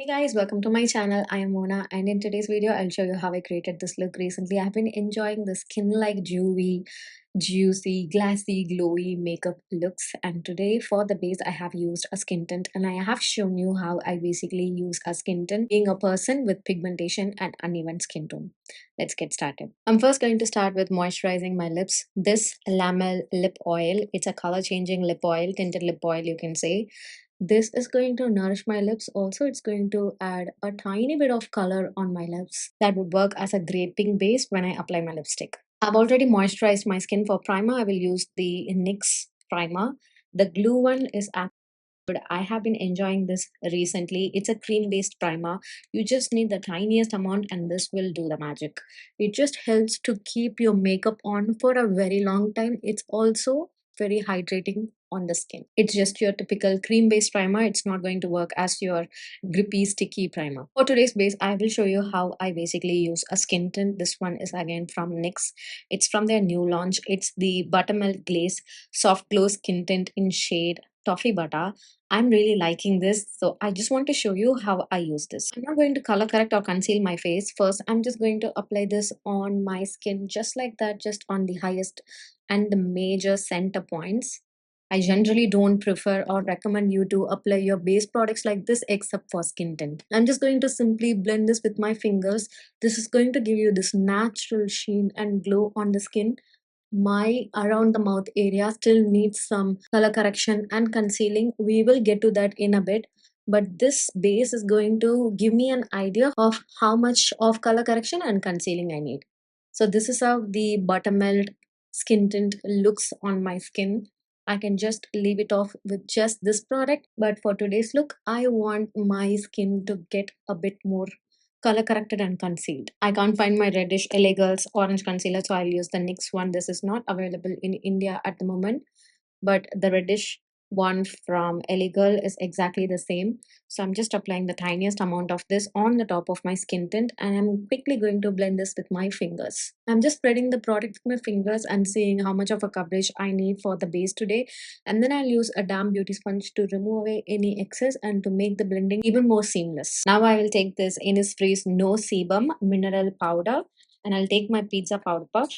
Hey guys, welcome to my channel. I am Mona, and in today's video I'll show you how I created this look recently. I've been enjoying the skin like dewy, juicy, glassy, glowy makeup looks, and today for the base I have used a skin tint, and I have shown you how I basically use a skin tint being a person with pigmentation and uneven skin tone. Let's get started. I'm first going to start with moisturizing my lips. This Lamel lip oil, it's a color changing lip oil, tinted lip oil you can say. This is going to nourish my lips. Also, it's going to add a tiny bit of color on my lips. That would work as a great pink base when I apply my lipstick. I've already moisturized my skin. For primer, I will use the NYX primer. The glue one is good. I have been enjoying this recently. It's a cream based primer. You just need the tiniest amount and this will do the magic. It just helps to keep your makeup on for a very long time. It's also very hydrating on the skin. It's just your typical cream based primer. It's not going to work as your grippy sticky primer. For today's base, I will show you how I basically use a skin tint. This one is again from NYX. It's from their new launch. It's the Buttermilk Glaze Soft Glow Skin Tint in shade Toffee Butter. I'm really liking this, so I just want to show you how I use this. I'm not going to color correct or conceal my face. First, I'm just going to apply this on my skin just like that, just on the highest and the major center points. I generally don't prefer or recommend you to apply your base products like this except for skin tint. I'm just going to simply blend this with my fingers. This is going to give you this natural sheen and glow on the skin. My around the mouth area still needs some color correction and concealing. We will get to that in a bit, but this base is going to give me an idea of how much of color correction and concealing I need. So this is how the buttermilk skin tint looks on my skin. I can just leave it off with just this product, but for today's look I want my skin to get a bit more color corrected and concealed. I can't find my reddish LA Girls orange concealer, so I'll use the NYX one. This is not available in India at the moment, but the reddish one from LA Girl is exactly the same. So I'm just applying the tiniest amount of this on the top of my skin tint, and I'm quickly going to blend this with my fingers. I'm just spreading the product with my fingers and seeing how much of a coverage I need for the base today, and then I'll use a damp beauty sponge to remove away any excess and to make the blending even more seamless. Now I will take this Innisfree's No Sebum mineral powder, and I'll take my pizza powder puff.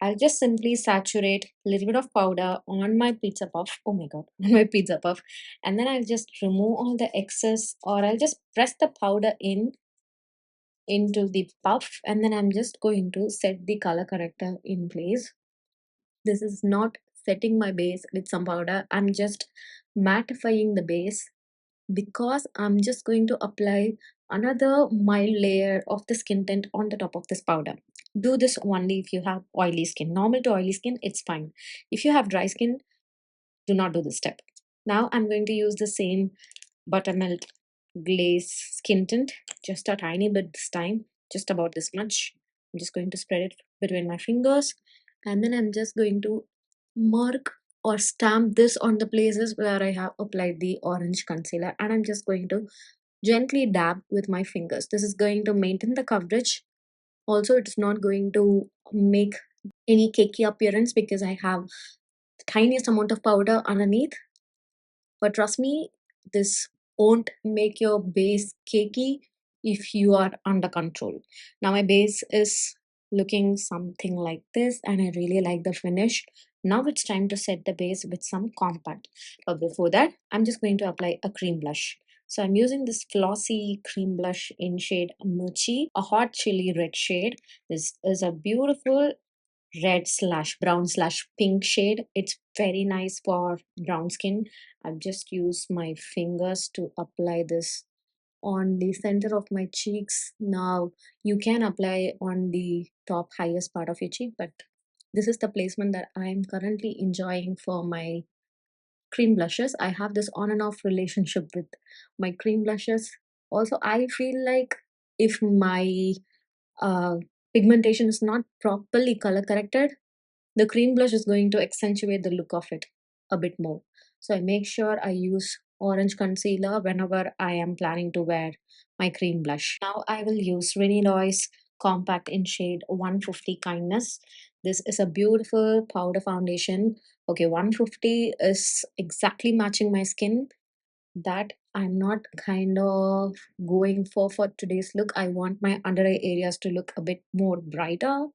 I'll just simply saturate a little bit of powder on my pizza puff. Oh my god, on my pizza puff. And then I'll just remove all the excess, or I'll just press the powder into the puff, and then I'm just going to set the color corrector in place. This is not setting my base with some powder. I'm just mattifying the base because I'm just going to apply another mild layer of the skin tint on the top of this powder. Do this only if you have oily skin. Normal to oily skin, it's fine. If you have dry skin, do not do this step. Now I'm going to use the same buttermilk glaze skin tint, just a tiny bit this time, just about this much. I'm just going to spread it between my fingers, and then I'm just going to mark or stamp this on the places where I have applied the orange concealer, and I'm just going to gently dab with my fingers. This is going to maintain the coverage. Also, it's not going to make any cakey appearance because I have the tiniest amount of powder underneath. But trust me, this won't make your base cakey if you are under control. Now my base is looking something like this, and I really like the finish. Now it's time to set the base with some compact. But before that, I'm just going to apply a cream blush. So I'm using this flossy cream blush in shade Mochi, a hot chili red shade. This is a beautiful red slash brown slash pink shade. It's very nice for brown skin. I've just used my fingers to apply this on the center of my cheeks. Now you can apply on the top highest part of your cheek, but this is the placement that I'm currently enjoying for my cream blushes. I have this on and off relationship with my cream blushes. Also, I feel like if my uh, pigmentation is not properly color corrected, the cream blush is going to accentuate the look of it a bit more. So I make sure I use orange concealer whenever I am planning to wear my cream blush. Now I will use Renee Loy's compact in shade 150 Kindness. This is a beautiful powder foundation. Okay, 150 is exactly matching my skin. That I'm not kind of going for today's look. I want my under eye areas to look a bit more brighter.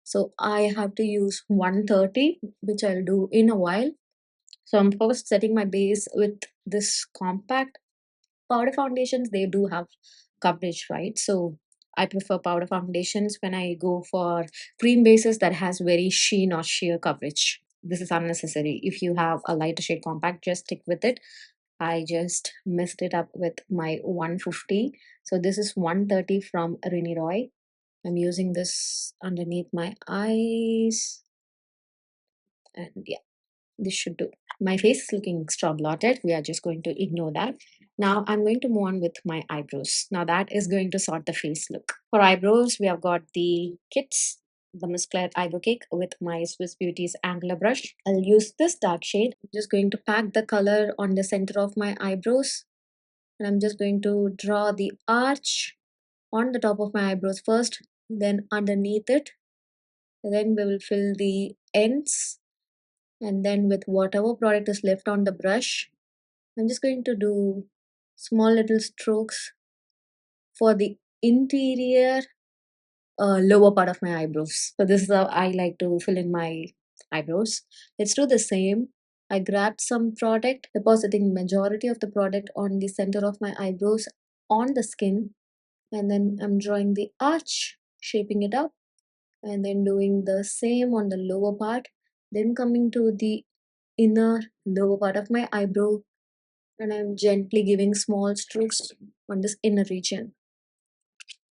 So I have to use 130, which I'll do in a while. So I'm first setting my base with this compact. Powder foundations, they do have coverage, right? So I prefer powder foundations when I go for cream bases that has very sheen or sheer coverage. This is unnecessary. If you have a lighter shade compact, just stick with it. I just messed it up with my 150. So this is 130 from Rini Roy. I'm using this underneath my eyes, and yeah, this should do. My face is looking extra blotted. We are just going to ignore that. Now I'm going to move on with my eyebrows. Now that is going to sort the face look. For eyebrows, we have got the kits, the Musclet Eyebrow Cake with my Swiss Beauty's Angular brush. I'll use this dark shade. I'm just going to pack the color on the center of my eyebrows. And I'm just going to draw the arch on the top of my eyebrows first, then underneath it. Then we will fill the ends, and then with whatever product is left on the brush, I'm just going to do small little strokes for the interior lower part of my eyebrows. So this is how I like to fill in my eyebrows. Let's do the same. I grabbed some product, depositing majority of the product on the center of my eyebrows on the skin, and then I'm drawing the arch, shaping it up, and then doing the same on the lower part, then coming to the inner lower part of my eyebrow, and I'm gently giving small strokes on this inner region.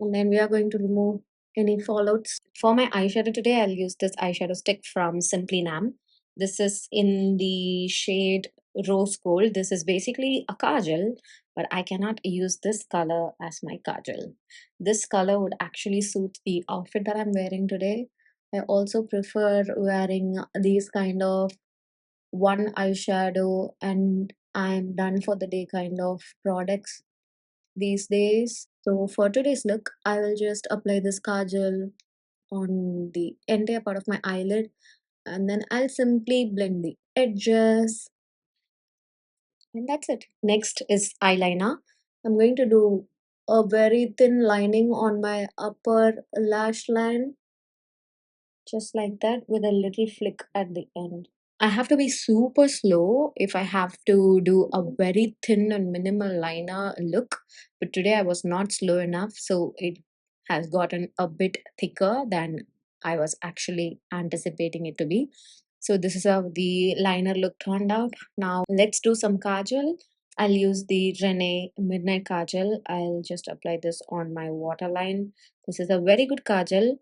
And then we are going to remove any fallouts. For my eyeshadow today, I'll use this eyeshadow stick from Simply Nam. This is in the shade Rose Gold. This is basically a kajal, but I cannot use this color as my kajal. This color would actually suit the outfit that I'm wearing today. I also prefer wearing these kind of one eyeshadow and I'm done for the day kind of products these days. So for today's look, I will just apply this kajal on the entire part of my eyelid, and then I'll simply blend the edges, and that's it. Next is eyeliner. I'm going to do a very thin lining on my upper lash line, just like that, with a little flick at the end. I have to be super slow if I have to do a very thin and minimal liner look. But today I was not slow enough, so it has gotten a bit thicker than I was actually anticipating it to be. So this is how the liner look turned out. Now let's do some kajal. I'll use the Rene Midnight Kajal. I'll just apply this on my waterline. This is a very good kajal.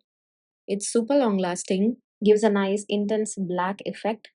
It's super long lasting, gives a nice intense black effect.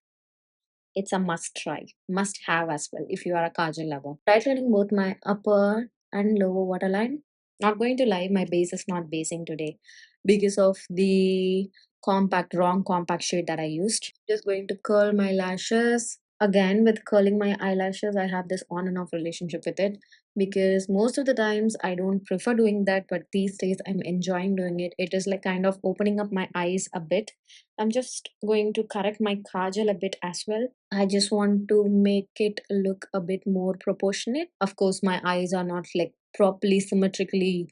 It's a must try, must have as well if you are a kajal lover. Try turning both my upper and lower waterline. Not going to lie, my base is not basing today because of the wrong compact shade that I used. Just going to curl my lashes. Again, with curling my eyelashes, I have this on and off relationship with it because most of the times I don't prefer doing that, but these days I'm enjoying doing it. It is like kind of opening up my eyes a bit. I'm just going to correct my kajal a bit as well. I just want to make it look a bit more proportionate. Of course, my eyes are not like properly symmetrically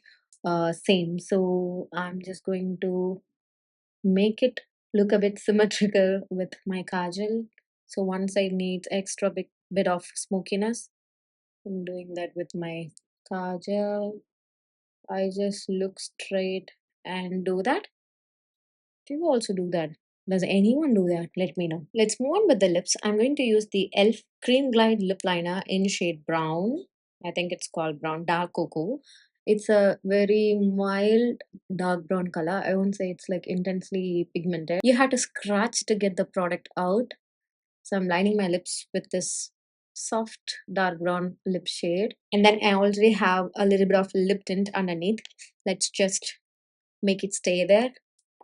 same, so I'm just going to make it look a bit symmetrical with my kajal. So one side needs extra bit of smokiness. I'm doing that with my kajal. I just look straight and do that. Do you also do that? Does anyone do that? Let me know. Let's move on with the lips. I'm going to use the e.l.f. Cream Glide Lip Liner in shade brown. I think it's called brown, dark cocoa. It's a very mild dark brown color. I won't say it's like intensely pigmented. You have to scratch to get the product out. So I'm lining my lips with this soft dark brown lip shade. And then I already have a little bit of lip tint underneath. Let's just make it stay there.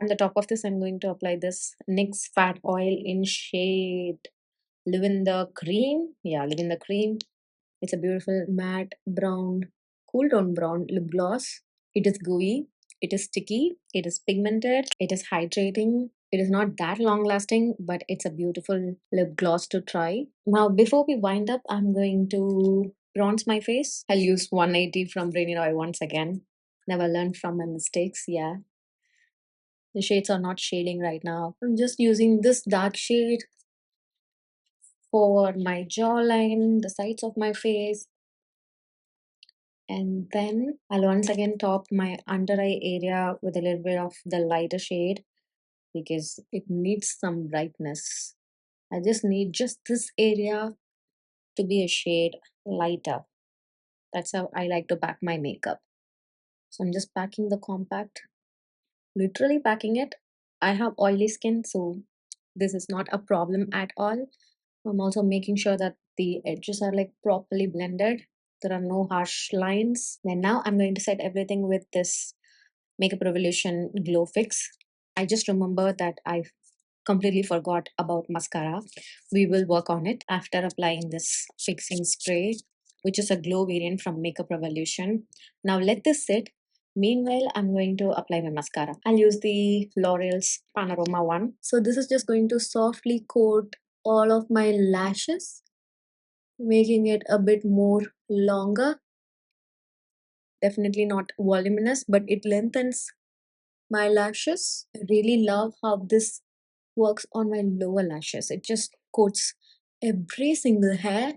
On the top of this, I'm going to apply this NYX Fat Oil in shade Live in the Cream. Yeah, Live in the Cream. It's a beautiful matte brown, cool tone brown lip gloss. It is gooey, it is sticky, it is pigmented, it is hydrating. It is not that long lasting, but it's a beautiful lip gloss to try. Now, before we wind up, I'm going to bronze my face. I'll use 180 from Brainy Roy once again. Never learned from my mistakes. Yeah, the shades are not shading right now. I'm just using this dark shade for my jawline, the sides of my face, and then I'll once again top my under eye area with a little bit of the lighter shade because it needs some brightness. I just need just this area to be a shade lighter. That's how I like to pack my makeup. So I'm just packing the compact, literally packing it. I have oily skin, so this is not a problem at all. I'm also making sure that the edges are like properly blended. There are no harsh lines. Then now I'm going to set everything with this Makeup Revolution Glow Fix. I just remember that I completely forgot about mascara. We will work on it after applying this fixing spray, which is a glow variant from Makeup Revolution. Now let this sit. Meanwhile, I'm going to apply my mascara. I'll use the L'Oreal's Panorama one. So this is just going to softly coat all of my lashes, making it a bit more longer. Definitely not voluminous, but it lengthens my lashes. I really love how this works on my lower lashes. It just coats every single hair,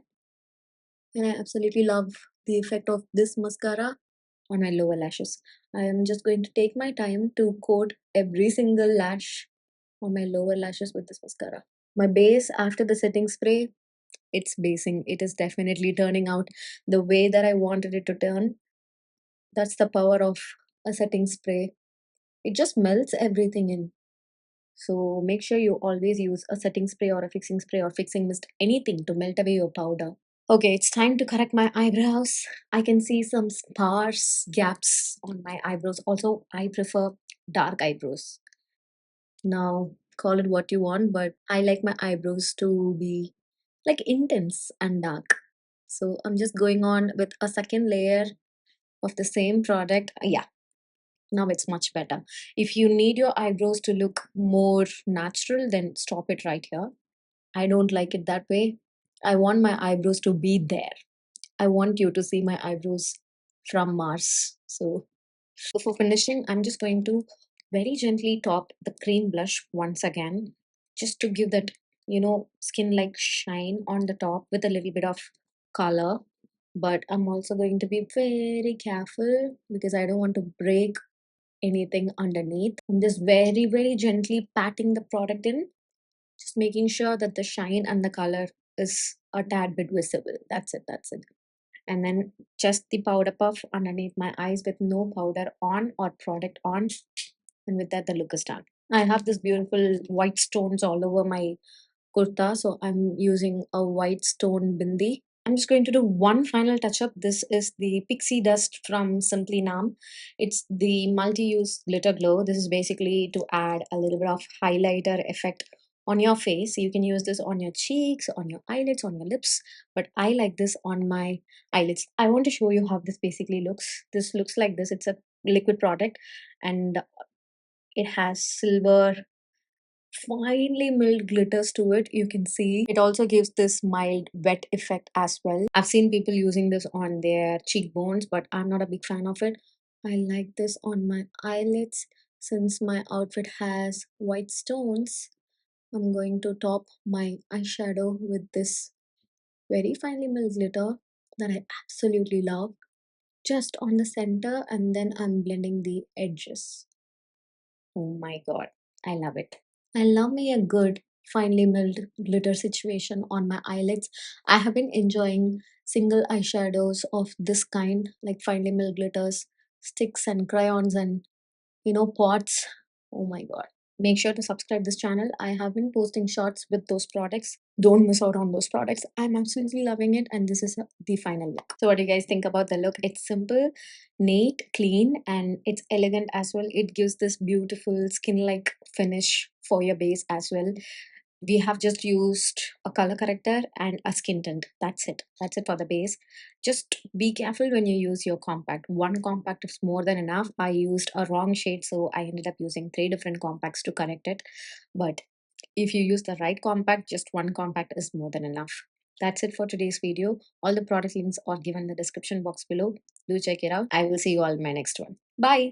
and I absolutely love the effect of this mascara on my lower lashes. I am just going to take my time to coat every single lash on my lower lashes with this mascara. My base after the setting spray, it's basing. It is definitely turning out the way that I wanted it to turn. That's the power of a setting spray. It just melts everything in. So make sure you always use a setting spray or a fixing spray or fixing mist, anything to melt away your powder. Okay, it's time to correct my eyebrows. I can see some sparse gaps on my eyebrows. Also, I prefer dark eyebrows. Now, call it what you want, but I like my eyebrows to be like intense and dark. So I'm just going on with a second layer of the same product. Yeah, now it's much better. If you need your eyebrows to look more natural, then stop it right here. I don't like it that way. I want my eyebrows to be there. I want you to see my eyebrows from Mars. So for finishing, I'm just going to very gently top the cream blush once again, just to give that, skin like shine on the top with a little bit of color. But I'm also going to be very careful because I don't want to break anything underneath. I'm just very, very gently patting the product in, just making sure that the shine and the color is a tad bit visible. That's it, that's it. And then just the powder puff underneath my eyes with no powder on or product on. And with that, the look is done. I have this beautiful white stones all over my kurta, so I'm using a white stone bindi. I'm just going to do one final touch up. This is the Pixie Dust from Simply Nam. It's the multi-use glitter glow. This is basically to add a little bit of highlighter effect on your face. You can use this on your cheeks, on your eyelids, on your lips, but I like this on my eyelids. I want to show you how this basically looks. This looks like this. It's a liquid product and it has silver finely milled glitters to it. You can see it also gives this mild wet effect as well. I've seen people using this on their cheekbones, but I'm not a big fan of it. I like this on my eyelids. Since my outfit has white stones, I'm going to top my eyeshadow with this very finely milled glitter that I absolutely love, just on the center, and then I'm blending the edges. Oh my god, I love it. I love me a good finely milled glitter situation on my eyelids. I have been enjoying single eyeshadows of this kind, like finely milled glitters, sticks and crayons and pots. Oh my god. Make sure to subscribe this channel. I have been posting shots with those products. Don't miss out on those products. I'm absolutely loving it, and this is the final look. So what do you guys think about the look? It's simple, neat, clean, and it's elegant as well. It gives this beautiful skin-like finish for your base as well. We have just used a color corrector and a skin tint. That's it for the base. Just be careful when you use your compact. One compact is more than enough. I used a wrong shade, so I ended up using 3 different compacts to correct it. But if you use the right compact, just one compact is more than enough. That's it for today's video. All the product links are given in the description box below. Do check it out. I will see you all in my next one. Bye.